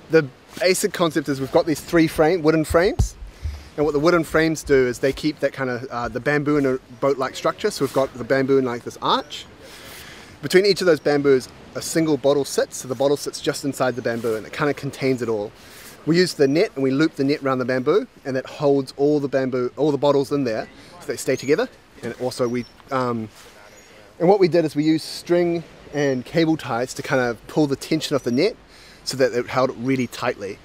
The basic concept is we've got these 3 wooden frames. And what the wooden frames do is they keep that kind of, the bamboo in a boat-like structure. So we've got the bamboo in like this arch. Between each of those bamboos, a single bottle sits. So the bottle sits just inside the bamboo and it kind of contains it all. We use the net and we loop the net around the bamboo, and that holds all the bottles in there so they stay together. And also and what we did is we used string and cable ties to kind of pull the tension off the net so that it held it really tightly.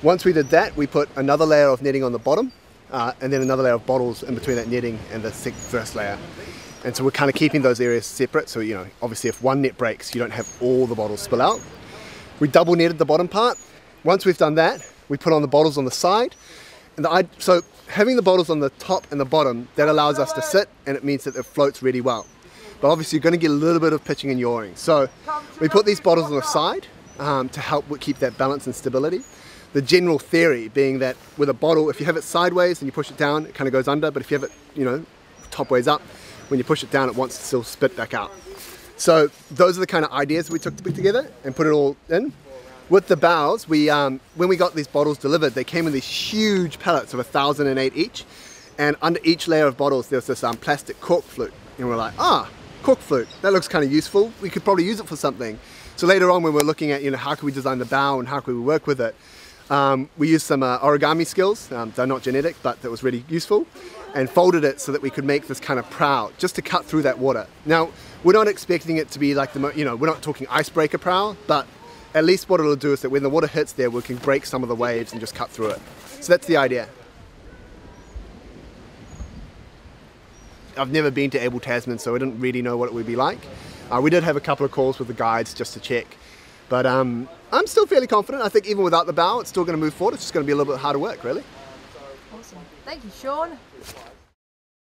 Once we did that, we put another layer of netting on the bottom, and then another layer of bottles in between that netting and the first layer. And so we're kind of keeping those areas separate. So, you know, obviously if one net breaks, you don't have all the bottles spill out. We double netted the bottom part. Once we've done that, we put on the bottles on the side. And so having the bottles on the top and the bottom, that allows us to sit, and it means that it floats really well. But obviously you're going to get a little bit of pitching and yawing. So we put these bottles on the side to help keep that balance and stability. The general theory being that with a bottle, if you have it sideways and you push it down, it kind of goes under. But if you have it, you know, top ways up, when you push it down, it wants to still spit back out. So those are the kind of ideas we took to put together and put it all in. With the bows, when we got these bottles delivered, they came in these huge pallets of 1,008 each. And under each layer of bottles, there was this plastic cork flute. And we're like, cork flute, that looks kind of useful. We could probably use it for something. So later on, when we're looking at, you know, how can we design the bow and how can we work with it, we used some origami skills. They're not genetic, but that was really useful, and folded it so that we could make this kind of prow just to cut through that water. Now, we're not expecting it to be like we're not talking icebreaker prow, but at least what it'll do is that when the water hits there, we can break some of the waves and just cut through it. So that's the idea. I've never been to Abel Tasman, so I didn't really know what it would be like. We did have a couple of calls with the guides just to check. But I'm still fairly confident. I think even without the bow, it's still going to move forward. It's just going to be a little bit harder work, really. Awesome. Thank you, Sean.